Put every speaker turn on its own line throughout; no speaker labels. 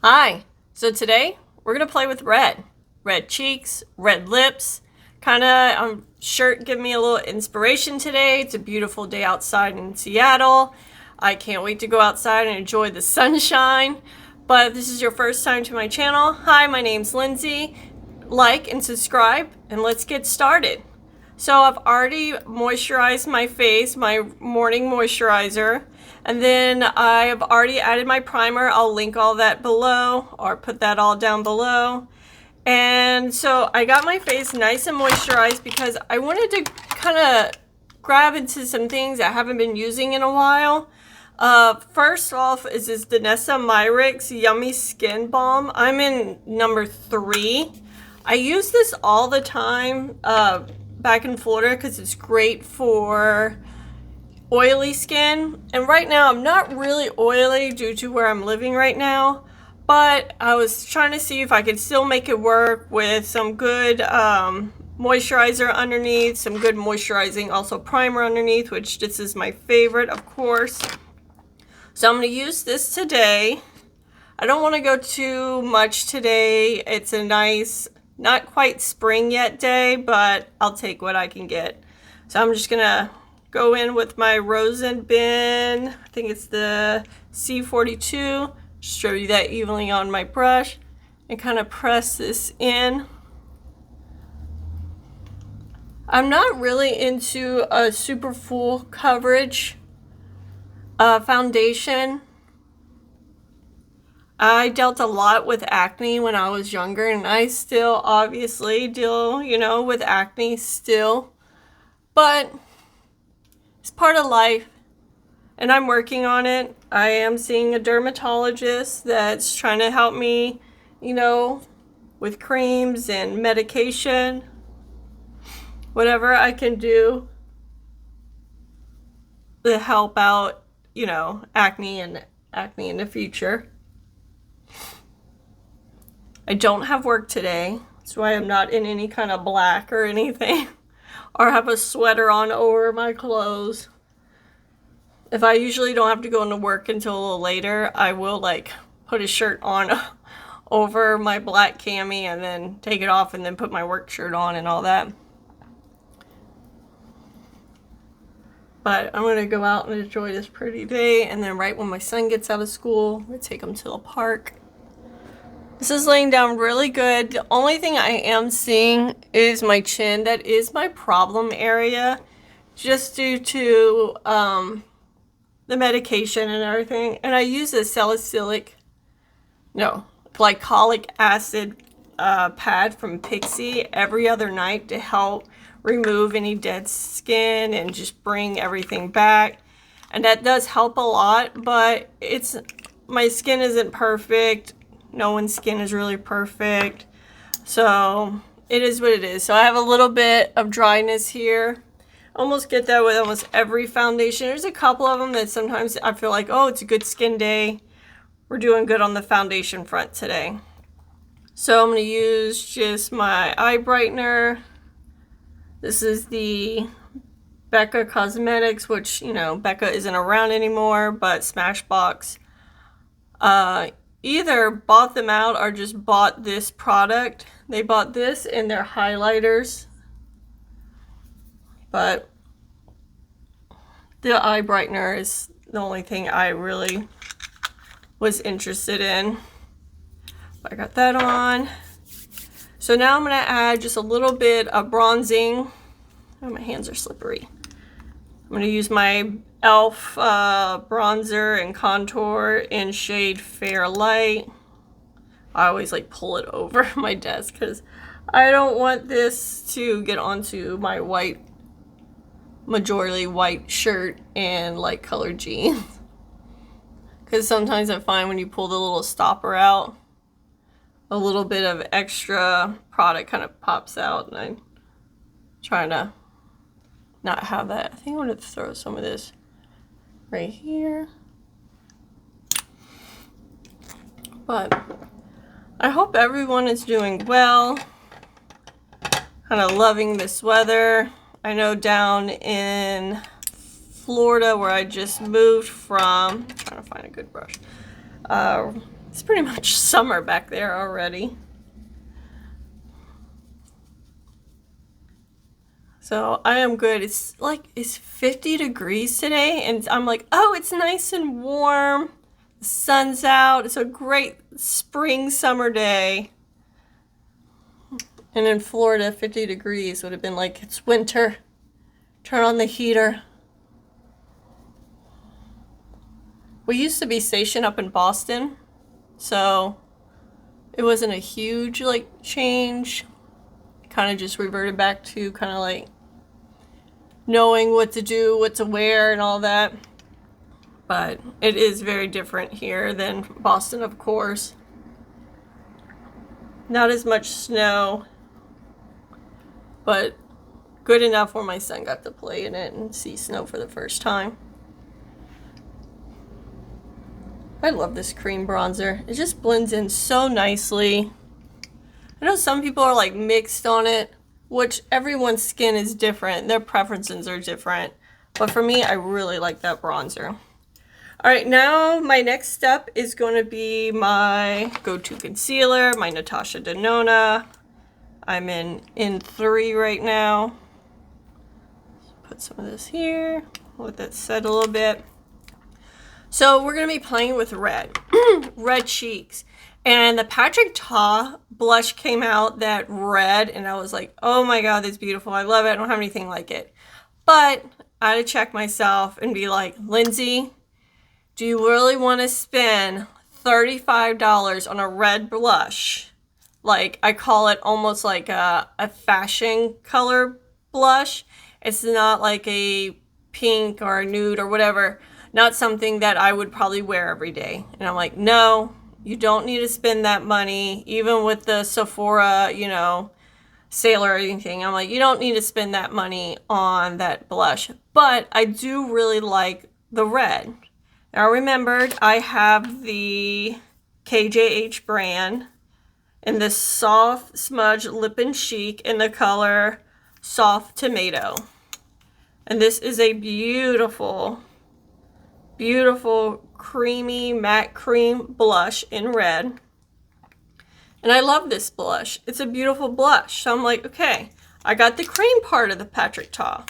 Hi, so today we're gonna play with red. Red cheeks, red lips, kinda shirt give me a little inspiration today. It's a beautiful day outside in Seattle. I can't wait to go outside and enjoy the sunshine. But if this is your first time to my channel, hi, my name's Lindsay. Like and subscribe and let's get started. So I've already moisturized my face, my morning moisturizer. And then I've already added my primer. I'll link all that below or put that all down below. And so I got my face nice and moisturized because I wanted to kind of grab into some things I haven't been using in a while. First off is this Danessa Myricks Yummy Skin Balm. I'm in number 3. I use this all the time back in Florida because it's great for oily skin. And right now I'm not really oily due to where I'm living right now, but I was trying to see if I could still make it work with some good moisturizer underneath, some good moisturizing also primer underneath, which this is my favorite, of course. So I'm going to use this today. I don't want to go too much today. It's a nice, not quite spring yet day, but I'll take what I can get. So I'm just going to go in with my Rosen bin. I think it's the C42. Just show you that evenly on my brush and kind of press this in. I'm not really into a super full coverage foundation. I dealt a lot with acne when I was younger, and I still obviously deal, with acne still. But it's part of life, and I'm working on it. I am seeing a dermatologist that's trying to help me, with creams and medication, whatever I can do to help out, acne in the future. I don't have work today, that's why I'm not in any kind of black or anything. Or have a sweater on over my clothes. If I usually don't have to go into work until a little later, I will put a shirt on over my black cami and then take it off and then put my work shirt on and all that. But I'm going to go out and enjoy this pretty day, and then right when my son gets out of school, I'm going to take him to the park. This is laying down really good. The only thing I am seeing is my chin. That is my problem area, just due to the medication and everything. And I use a glycolic acid pad from Pixie every other night to help remove any dead skin and just bring everything back. And that does help a lot, but my skin isn't perfect. No one's skin is really perfect. So it is what it is. So I have a little bit of dryness here. Almost get that with almost every foundation. There's a couple of them that sometimes I feel like, oh, it's a good skin day. We're doing good on the foundation front today. So I'm going to use just my eye brightener. This is the Becca Cosmetics, which, Becca isn't around anymore, but Smashbox either bought them out or just bought this product. They bought this and their highlighters. But the eye brightener is the only thing I really was interested in. I got that on. So now I'm going to add just a little bit of bronzing. Oh, my hands are slippery. I'm going to use my e.l.f. bronzer and contour in shade Fair Light. I always pull it over my desk because I don't want this to get onto my majority white shirt and light colored jeans. Because sometimes I find when you pull the little stopper out, a little bit of extra product kind of pops out, and I'm trying to not have that. I think I'm going to throw some of this right here. But I hope everyone is doing well. Kind of loving this weather. I know down in Florida, where I just moved from, I'm trying to find a good brush. It's pretty much summer back there already. So I am good. It's 50 degrees today, and I'm like, oh, it's nice and warm. The sun's out. It's a great spring summer day. And in Florida, 50 degrees would have been like, it's winter. Turn on the heater. We used to be stationed up in Boston, so it wasn't a huge change. Kind of just reverted back to kind of like knowing what to do, what to wear, and all that. But it is very different here than Boston, of course. Not as much snow, but good enough where my son got to play in it and see snow for the first time. I love this cream bronzer. It just blends in so nicely. I know some people are like mixed on it, which everyone's skin is different. Their preferences are different. But for me, I really like that bronzer. All right, now my next step is going to be my go-to concealer, my Natasha Denona. I'm in 3 right now. Put some of this here, let that set a little bit. So we're going to be playing with red, red cheeks. And the Patrick Ta blush came out that red, and I was like, oh my God, that's beautiful. I love it. I don't have anything like it. But I had to check myself and be like, Lindsay, do you really want to spend $35 on a red blush? Like, I call it almost like a fashion color blush. It's not like a pink or a nude or whatever. Not something that I would probably wear every day. And I'm like, no. You don't need to spend that money, even with the Sephora, sale or anything. I'm like, you don't need to spend that money on that blush. But I do really like the red. Now, I remembered I have the KJH brand in this soft smudge lip and chic in the color Soft Tomato. And this is a beautiful, beautiful creamy matte cream blush in red, and I love this blush. It's a beautiful blush. So I'm like, okay, I got the cream part of the Patrick Ta,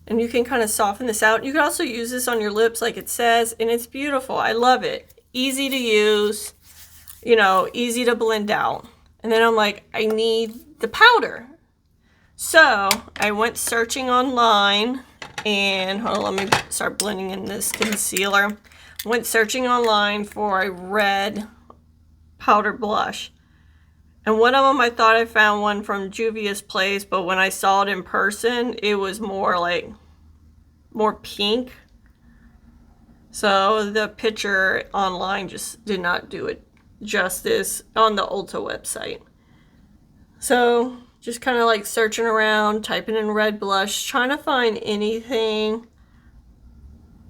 and you can kind of soften this out. You can also use this on your lips like it says, and it's beautiful. I love it. Easy to use, easy to blend out. And then I'm like, I need the powder. So I went searching online, and hold on, let me start blending in this concealer. Went searching online for a red powder blush. And one of them, I thought I found one from Juvia's Place, but when I saw it in person, it was more pink. So the picture online just did not do it justice on the Ulta website. So just kind of like searching around, typing in red blush, trying to find anything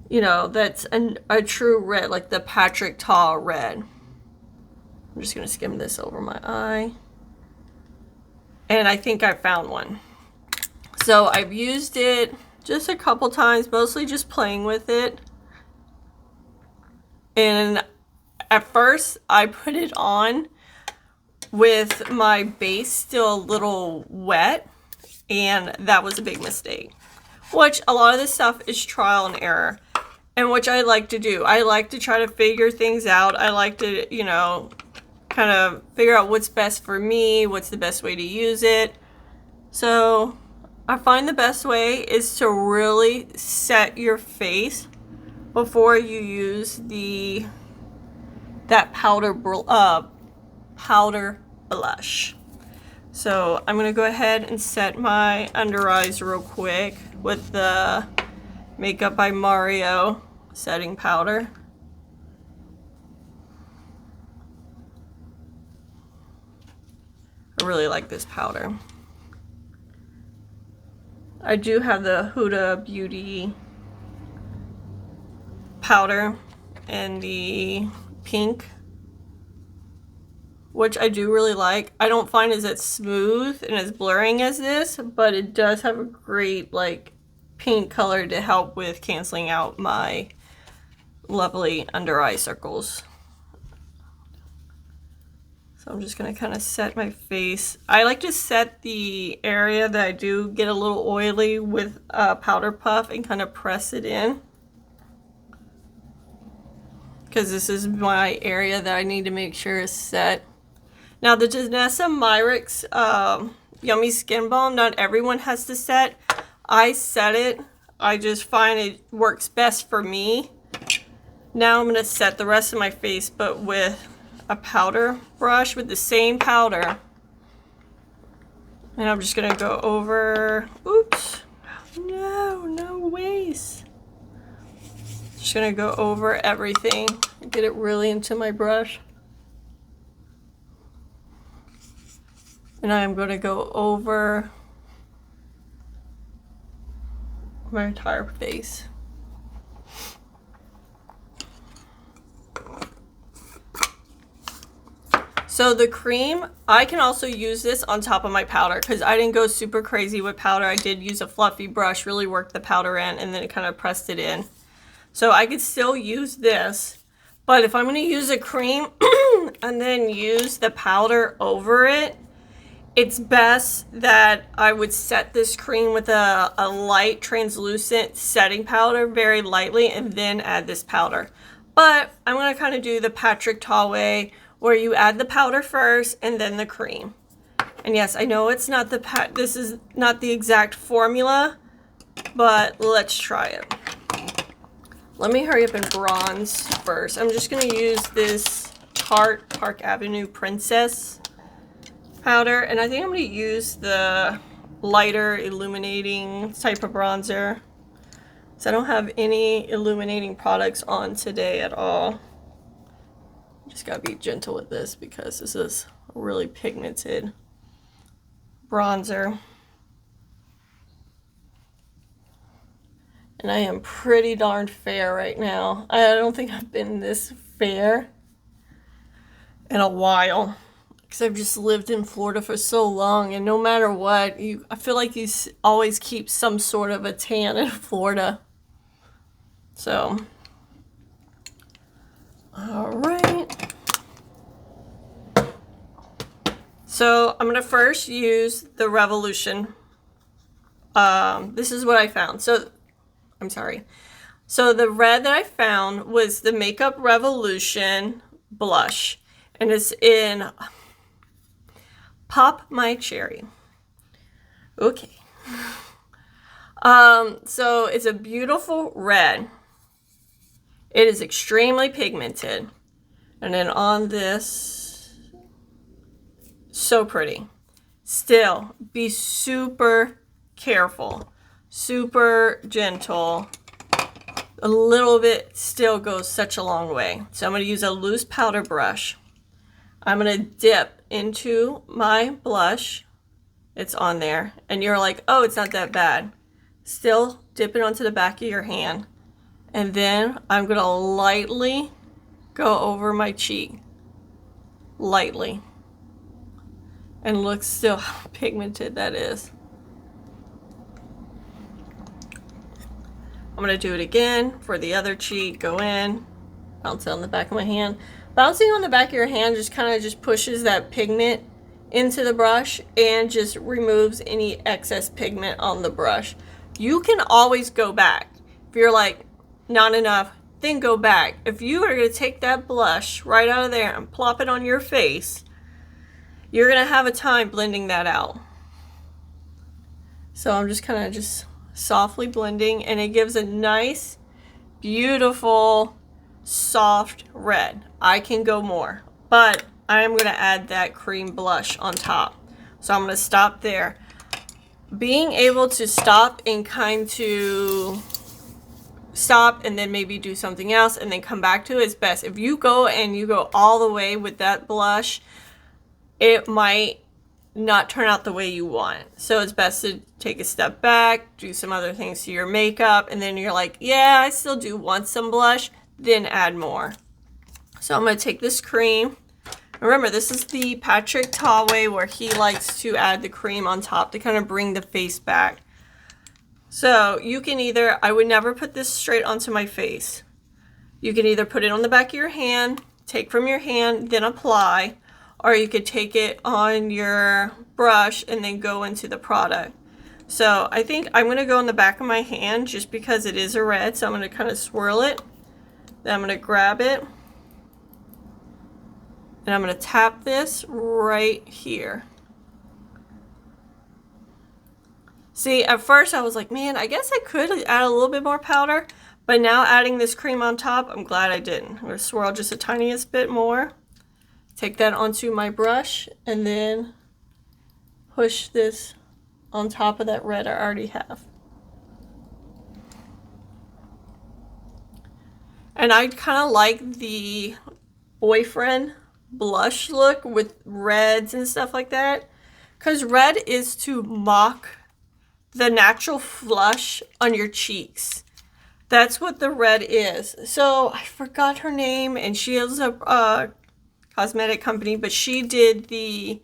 that's a true red, like the Patrick Ta red. I'm just going to skim this over my eye. And I think I found one. So I've used it just a couple times, mostly just playing with it. And at first I put it on with my base still a little wet, and that was a big mistake. Which a lot of this stuff is trial and error. And which I like to do. I like to try to figure things out. I like to, kind of figure out what's best for me, what's the best way to use it. So I find the best way is to really set your face before you use that powder blush. So I'm going to go ahead and set my under eyes real quick with the Makeup by Mario setting powder. I really like this powder. I do have the Huda Beauty powder in the pink, which I do really like. I don't find it as smooth and as blurring as this, but it does have a great pink color to help with canceling out my lovely under eye circles. So I'm just going to kind of set my face. I like to set the area that I do get a little oily with a powder puff and kind of press it in. Because this is my area that I need to make sure is set. Now the Janessa Myricks Yummy Skin Balm, not everyone has to set. I set it. I just find it works best for me. Now I'm going to set the rest of my face, but with a powder brush with the same powder. And I'm just going to go over, oops, no waste. Just going to go over everything, get it really into my brush. And I'm going to go over my entire face. So the cream, I can also use this on top of my powder because I didn't go super crazy with powder. I did use a fluffy brush, really worked the powder in, and then it kind of pressed it in. So I could still use this, but if I'm going to use a cream and then use the powder over it, it's best that I would set this cream with a light translucent setting powder very lightly and then add this powder. But I'm going to kind of do the Patrick Ta way, where you add the powder first and then the cream. And yes, I know it's not this is not the exact formula, but let's try it. Let me hurry up and bronze first. I'm just going to use this Tarte Park Avenue Princess powder, and I think I'm going to use the lighter illuminating type of bronzer. So I don't have any illuminating products on today at all. Just gotta be gentle with this because this is a really pigmented bronzer. And I am pretty darn fair right now. I don't think I've been this fair in a while because I've just lived in Florida for so long, and no matter what, I feel like you always keep some sort of a tan in Florida. So, all right. So I'm going to first use the Revolution. This is what I found. So, I'm sorry. So the red that I found was the Makeup Revolution blush. And it's in Pop My Cherry. Okay. So it's a beautiful red. It is extremely pigmented. And then on this, so pretty. Still, be super careful, super gentle. A little bit still goes such a long way. So I'm going to use a loose powder brush. I'm going to dip into my blush. It's on there. And you're like, oh, it's not that bad. Still dip it onto the back of your hand. And then I'm going to lightly go over my cheek. Lightly. And look still how pigmented that is. I'm going to do it again for the other cheek. Go in. Bounce it on the back of my hand. Bouncing on the back of your hand just kind of just pushes that pigment into the brush and just removes any excess pigment on the brush. You can always go back. If you're like, not enough, then go back. If you are going to take that blush right out of there and plop it on your face, you're going to have a time blending that out. So I'm just kind of just softly blending, and it gives a nice, beautiful, soft red. I can go more, but I'm going to add that cream blush on top. So I'm going to stop there. Being able to stop and kind to stop and then maybe do something else and then come back to it is best. If you go and you go all the way with that blush, it might not turn out the way you want. So it's best to take a step back, do some other things to your makeup, and then you're like, yeah, I still do want some blush, then add more. So I'm going to take this cream. Remember, this is the Patrick Ta way, where he likes to add the cream on top to kind of bring the face back. So you can either, I would never put this straight onto my face. You can either put it on the back of your hand, take from your hand, then apply, or you could take it on your brush and then go into the product. So I think I'm going to go in the back of my hand just because it is a red. So I'm going to kind of swirl it. Then I'm going to grab it. And I'm going to tap this right here. See, at first I was like, man, I guess I could add a little bit more powder. But now adding this cream on top, I'm glad I didn't. I'm going to swirl just the tiniest bit more. Take that onto my brush and then push this on top of that red I already have. And I kind of like the boyfriend blush look with reds and stuff like that, because red is to mock the natural flush on your cheeks. That's what the red is. So I forgot her name, and she is a cosmetic company, but she did the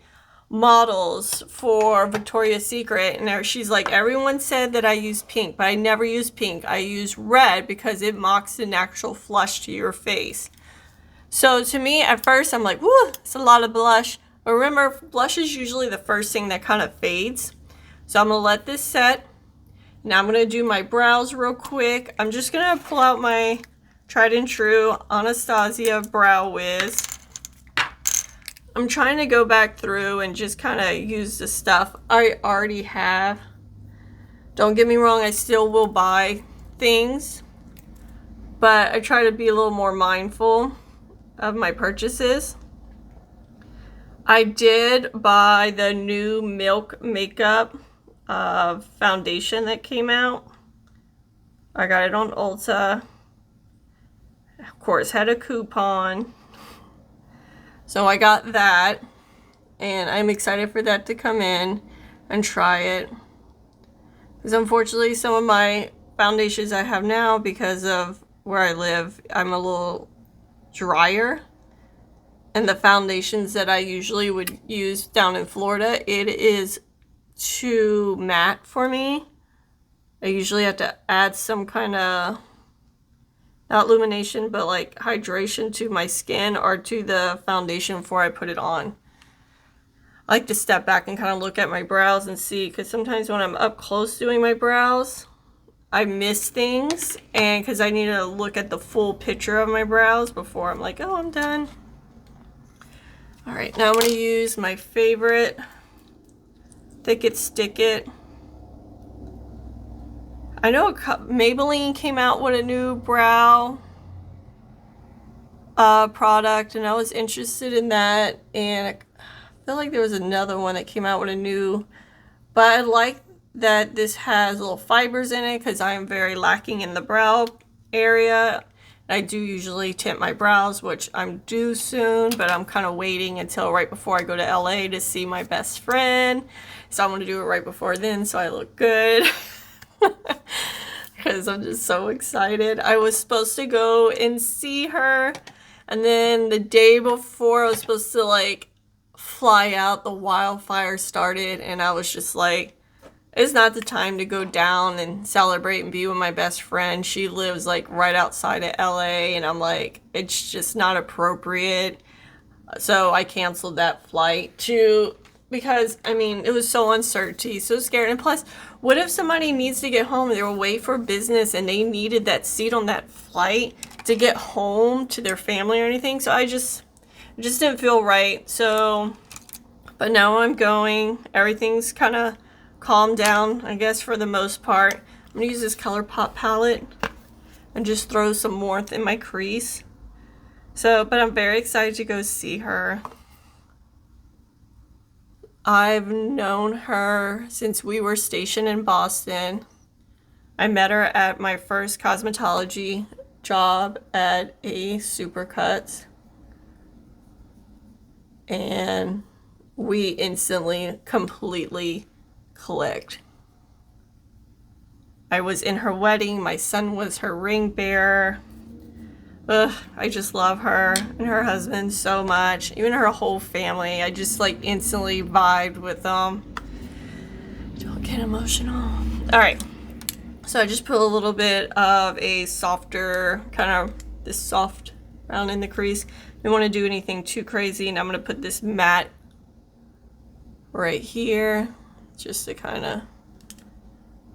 models for Victoria's Secret, and she's like, everyone said that I use pink, but I never use pink. I use red because it mocks the natural flush to your face. So to me, at first, I'm like, woo, it's a lot of blush. But remember, blush is usually the first thing that kind of fades. So I'm going to let this set. Now I'm going to do my brows real quick. I'm just going to pull out my tried and true Anastasia Brow Wiz. I'm trying to go back through and just kind of use the stuff I already have. Don't get me wrong, I still will buy things, but I try to be a little more mindful of my purchases. I did buy the new Milk Makeup foundation that came out. I got it on Ulta. Of course, had a coupon. So I got that, and I'm excited for that to come in and try it. Because unfortunately, some of my foundations I have now, because of where I live, I'm a little drier. And the foundations that I usually would use down in Florida, it is too matte for me. I usually have to add some kind of, not illumination, but like hydration to my skin or to the foundation before I put it on. I like to step back and kind of look at my brows and see, because sometimes when I'm up close doing my brows, I miss things, and because I need to look at the full picture of my brows before I'm like, oh, I'm done. All right, now I'm going to use my favorite Thick It Stick It. I know Maybelline came out with a new brow product, and I was interested in that, and I feel like there was another one that came out with a new, but I like that this has little fibers in it because I am very lacking in the brow area. I do usually tint my brows, which I'm due soon, but I'm kind of waiting until right before I go to LA to see my best friend. So I'm going to do it right before then so I look good. Because I'm just so excited. I was supposed to go and see her, and then the day before I was supposed to like fly out, the wildfire started, and I was just like, it's not the time to go down and celebrate and be with my best friend. She lives like right outside of LA, and I'm like, it's just not appropriate. So I canceled that flight too, because I mean, it was so uncertainty, so scared. And plus, what if somebody needs to get home and they were away for business and they needed that seat on that flight to get home to their family or anything? So it just didn't feel right. So, but now I'm going. Everything's kind of calmed down, I guess, for the most part. I'm gonna use this ColourPop palette and just throw some warmth in my crease. So, but I'm very excited to go see her. I've known her since we were stationed in Boston. I met her at my first cosmetology job at a Supercuts. And we instantly, completely clicked. I was in her wedding. My son was her ring bearer. Ugh, I just love her and her husband so much. Even her whole family. I just like instantly vibed with them. Don't get emotional. Alright. So I just put a little bit of a softer, kind of this soft round in the crease. don't want to do anything too crazy. And I'm going to put this matte right here just to kind of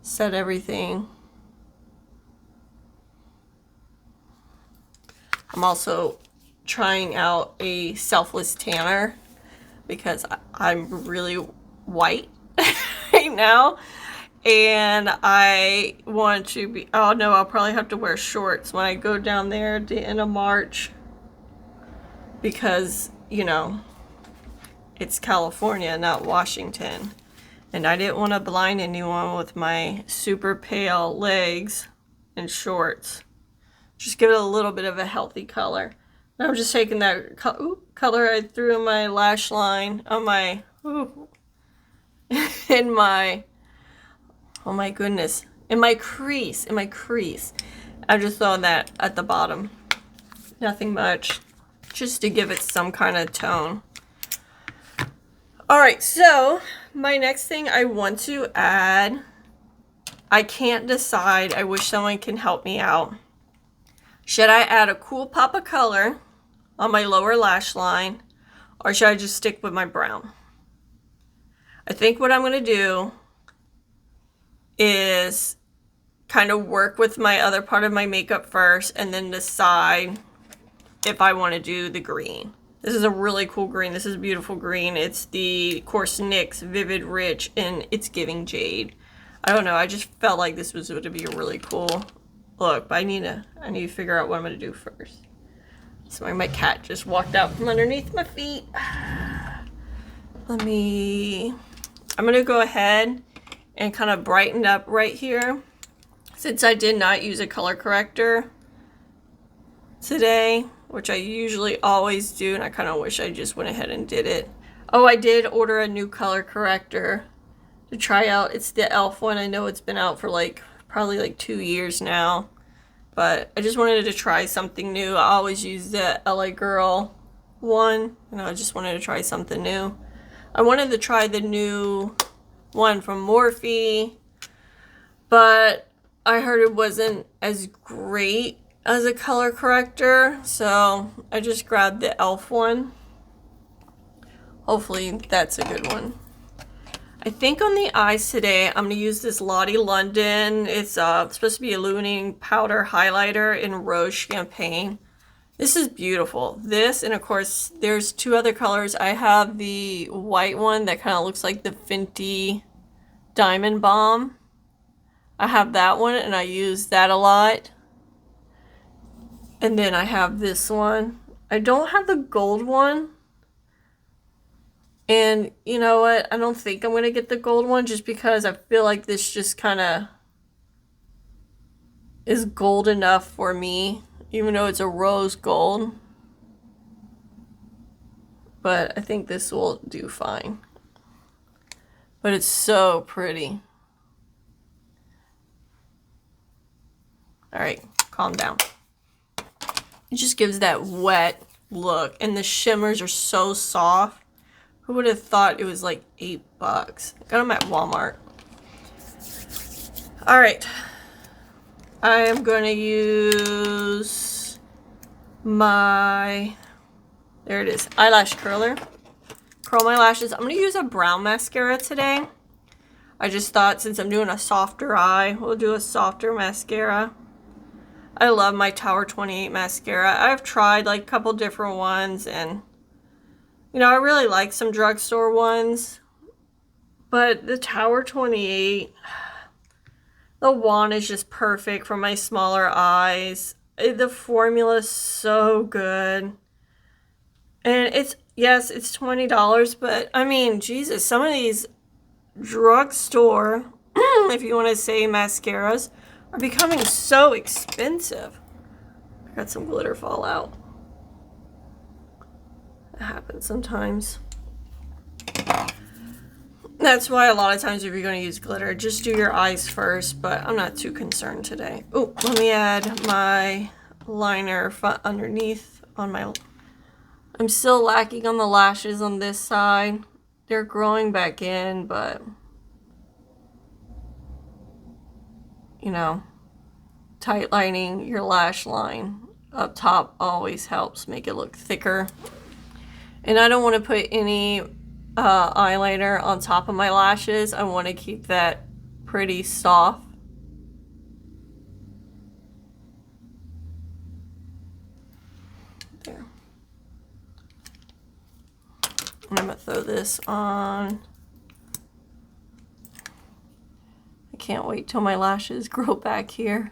set everything. I'm also trying out a selfless tanner because I'm really white right now, and I want to be, oh no, I'll probably have to wear shorts when I go down there at the end of March because, you know, it's California, not Washington, and I didn't want to blind anyone with my super pale legs and shorts. Just give it a little bit of a healthy color. Now I'm just taking that color I threw in my lash line on my, in my, oh my goodness, in my crease, I'm just throwing that at the bottom. Nothing much, just to give it some kind of tone. All right, so my next thing I want to add, I can't decide. I wish someone can help me out. Should I add a cool pop of color on my lower lash line, or should I just stick with my brown? I think what I'm going to do is kind of work with my other part of my makeup first and then decide if I want to do the green. This is a really cool green. This is a beautiful green. It's the Course NYX Vivid Rich, and it's giving Jade. I don't know. I just felt like this was going to be a really cool look, but I need to figure out what I'm going to do first. Sorry, my cat just walked out from underneath my feet. I'm going to go ahead and kind of brighten up right here. Since I did not use a color corrector today, which I usually always do, and I kind of wish I just went ahead and did it. Oh, I did order a new color corrector to try out. It's the e.l.f. one. I know it's been out for probably like 2 years now, but I just wanted to try something new. I always use the LA Girl one, and I just wanted to try something new. I wanted to try the new one from Morphe, but I heard it wasn't as great as a color corrector, so I just grabbed the e.l.f. one. Hopefully that's a good one. I think on the eyes today, I'm going to use this Lottie London. It's supposed to be illuminating powder highlighter in Rose Champagne. This is beautiful. This, and of course, there's two other colors. I have the white one that kind of looks like the Fenty Diamond Balm. I have that one, and I use that a lot. And then I have this one. I don't have the gold one. And you know what? I don't think I'm going to get the gold one just because I feel like this just kind of is gold enough for me, even though it's a rose gold. But I think this will do fine. But it's so pretty. All right, calm down. It just gives that wet look, and the shimmers are so soft. Who would have thought it was like $8? Got them at Walmart. All right. I am going to use my, there it is, eyelash curler. Curl my lashes. I'm going to use a brown mascara today. I just thought since I'm doing a softer eye, we'll do a softer mascara. I love my Tower 28 mascara. I've tried like a couple different ones, and you know, I really like some drugstore ones, but the Tower 28, the wand is just perfect for my smaller eyes. The formula is so good. And it's, yes, it's $20, but I mean, Jesus, some of these drugstore, if you want to say mascaras, are becoming so expensive. I got some glitter fall out. It happens sometimes. That's why a lot of times if you're going to use glitter, just do your eyes first, but I'm not too concerned today. Oh, let me add my liner underneath on my, I'm still lacking on the lashes on this side. They're growing back in, but you know, tight lining your lash line up top always helps make it look thicker. And I don't want to put any eyeliner on top of my lashes. I want to keep that pretty soft. There. And I'm going to throw this on. I can't wait till my lashes grow back here.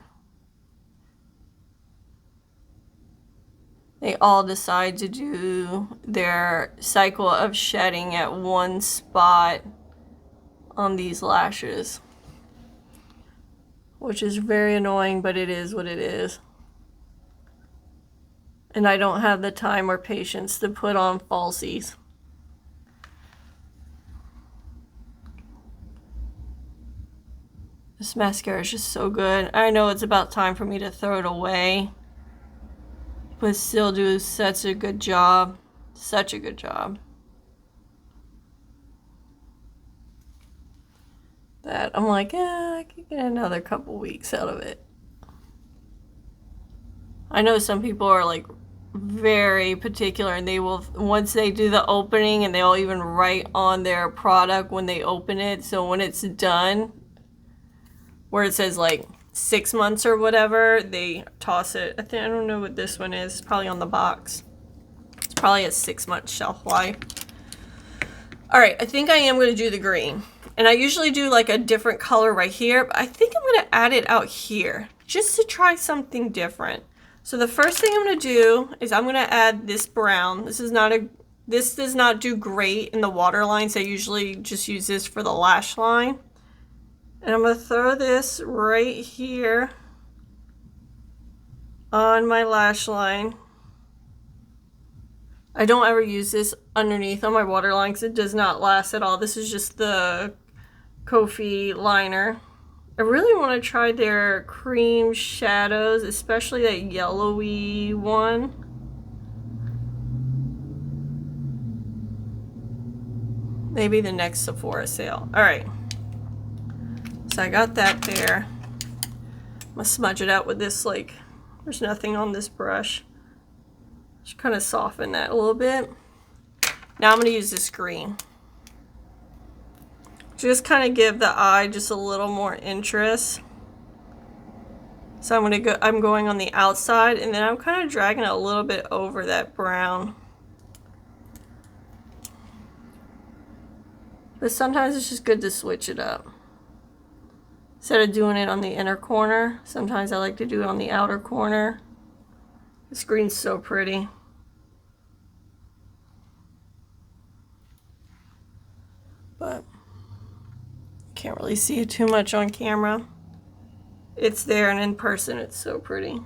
They all decide to do their cycle of shedding at one spot on these lashes, which is very annoying, but it is what it is. And I don't have the time or patience to put on falsies. This mascara is just so good. I know it's about time for me to throw it away, but still do such a good job. Such a good job. That I'm like, I could get another couple weeks out of it. I know some people are like very particular, and they will, once they do the opening, and they'll even write on their product when they open it. So when it's done, where it says like 6 months or whatever, they toss it. I don't know what this one is. It's probably on the box. It's probably a 6-month shelf life. All right, I think I am going to do the green. And I usually do like a different color right here, but I think I'm going to add it out here just to try something different. So the first thing I'm going to do is I'm going to add this brown. This does not do great in the waterline, so I usually just use this for the lash line. And I'm going to throw this right here on my lash line. I don't ever use this underneath on my waterline because it does not last at all. This is just the Kofi liner. I really want to try their cream shadows, especially that yellowy one. Maybe the next Sephora sale. All right. So I got that there. I'm gonna smudge it out with this, like, there's nothing on this brush. Just kind of soften that a little bit. Now I'm gonna use this green. Just kind of give the eye just a little more interest. So I'm going on the outside, and then I'm kind of dragging it a little bit over that brown. But sometimes it's just good to switch it up. Instead of doing it on the inner corner, sometimes I like to do it on the outer corner. This green's so pretty. But can't really see it too much on camera. It's there, and in person it's so pretty.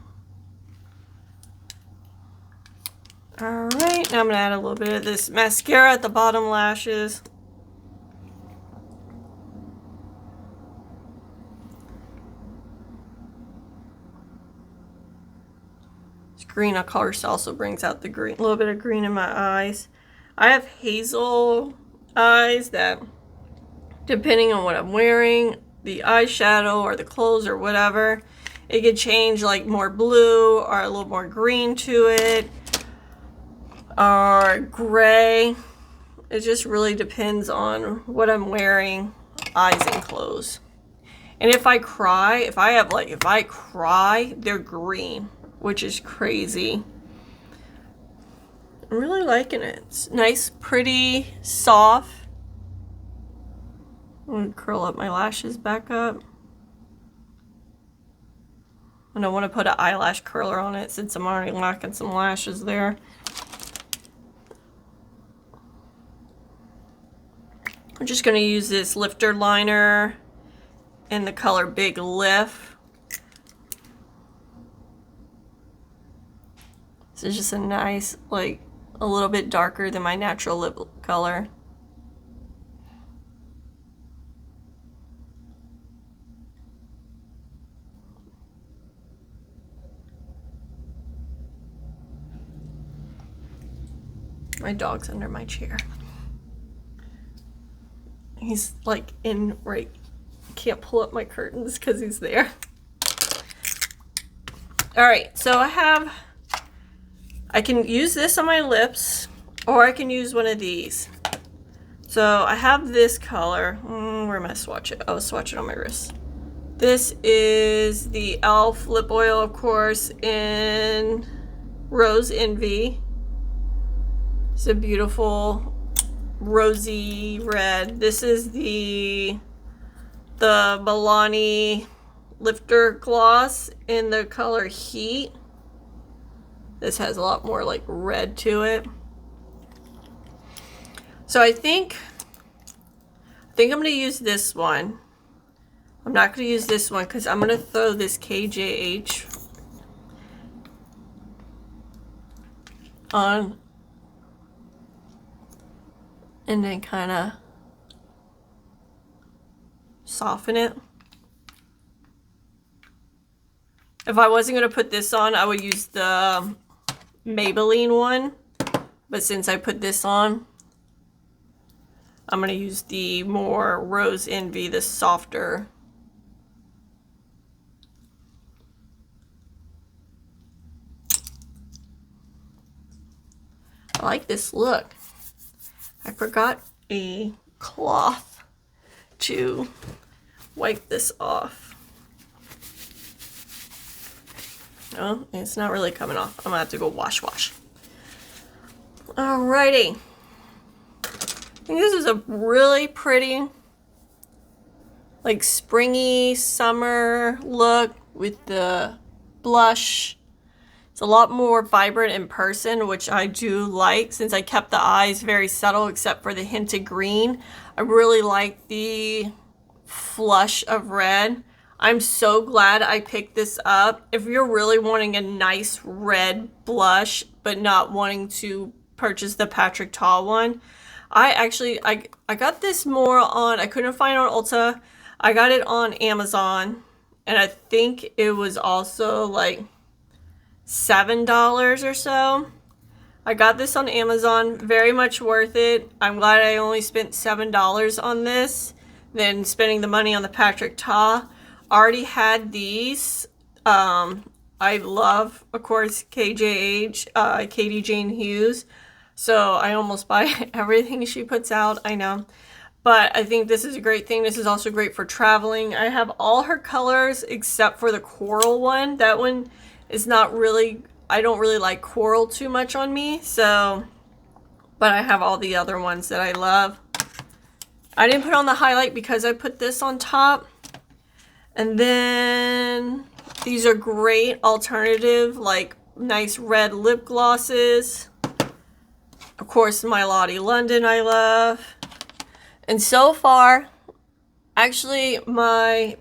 Alright, now I'm going to add a little bit of this mascara at the bottom lashes. Green, of course, also brings out the green, a little bit of green in my eyes. I have hazel eyes that, depending on what I'm wearing, the eyeshadow or the clothes or whatever, it could change like more blue or a little more green to it, or gray. It just really depends on what I'm wearing, eyes and clothes. And if I cry, if I cry, they're green, which is crazy. I'm really liking it. It's nice, pretty, soft. I'm going to curl up my lashes back up. And I want to put an eyelash curler on it since I'm already lacking some lashes there. I'm just going to use this lifter liner in the color Big Lift. This is just a nice, like, a little bit darker than my natural lip color. My dog's under my chair. He's like in right. Can't pull up my curtains because he's there. All right, so I have I can use this on my lips, or I can use one of these. So I have this color. Where am I swatch it? I'll swatch it on my wrist. This is the e.l.f. lip oil, of course, in Rose Envy. It's a beautiful rosy red. This is the Milani Lifter Gloss in the color Heat. This has a lot more like red to it. So I think I'm going to use this one. I'm not going to use this one because I'm going to throw this KJH on and then kind of soften it. If I wasn't going to put this on, I would use the Maybelline one. But since I put this on, I'm going to use the more Rose Envy, the softer. I like this look. I forgot a cloth to wipe this off. Oh, it's not really coming off. I'm gonna have to go wash. Alrighty. I think this is a really pretty, like springy summer look with the blush. It's a lot more vibrant in person, which I do like since I kept the eyes very subtle except for the hint of green. I really like the flush of red. I'm so glad I picked this up. If you're really wanting a nice red blush but not wanting to purchase the Patrick Ta one, I got this more on, I couldn't find it on Ulta. I got it on Amazon and I think it was also like $7 or so. I got this on Amazon, very much worth it. I'm glad I only spent $7 on this than spending the money on the Patrick Ta. Already had these. I love, of course, KJH, Katie Jane Hughes. So I almost buy everything she puts out, I know. But I think this is a great thing. This is also great for traveling. I have all her colors except for the coral one. That one is not really, I don't really like coral too much on me. So, but I have all the other ones that I love. I didn't put on the highlight because I put this on top. And then these are great alternative, like nice red lip glosses. Of course, my Lottie London I love. And so far, actually the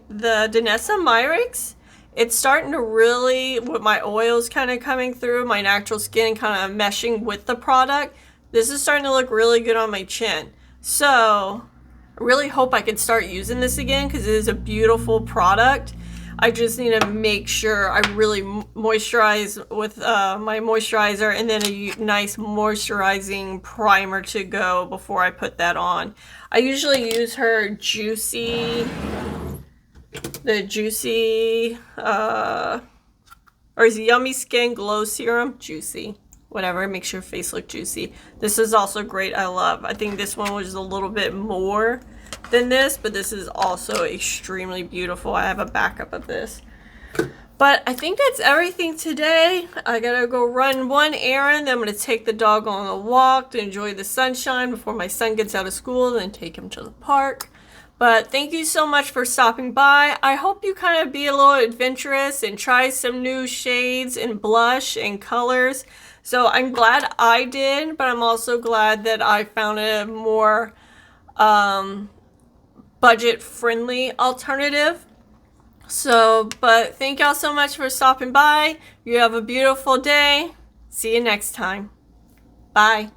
Danessa Myricks, it's starting to really, with my oils kind of coming through, my natural skin kind of meshing with the product, this is starting to look really good on my chin. So I really hope I can start using this again because it is a beautiful product. I just need to make sure I really moisturize with my moisturizer and then a nice moisturizing primer to go before I put that on. I usually use her Juicy, or is it Yummy Skin Glow Serum? Juicy. Whatever, it makes your face look juicy. This is also great, I love. I think this one was a little bit more than this, but this is also extremely beautiful. I have a backup of this. But I think that's everything today. I gotta go run one errand, then I'm gonna take the dog on a walk to enjoy the sunshine before my son gets out of school, then take him to the park. But thank you so much for stopping by. I hope you kind of be a little adventurous and try some new shades and blush and colors. So I'm glad I did, but I'm also glad that I found a more budget-friendly alternative. So, but thank y'all so much for stopping by. You have a beautiful day. See you next time. Bye.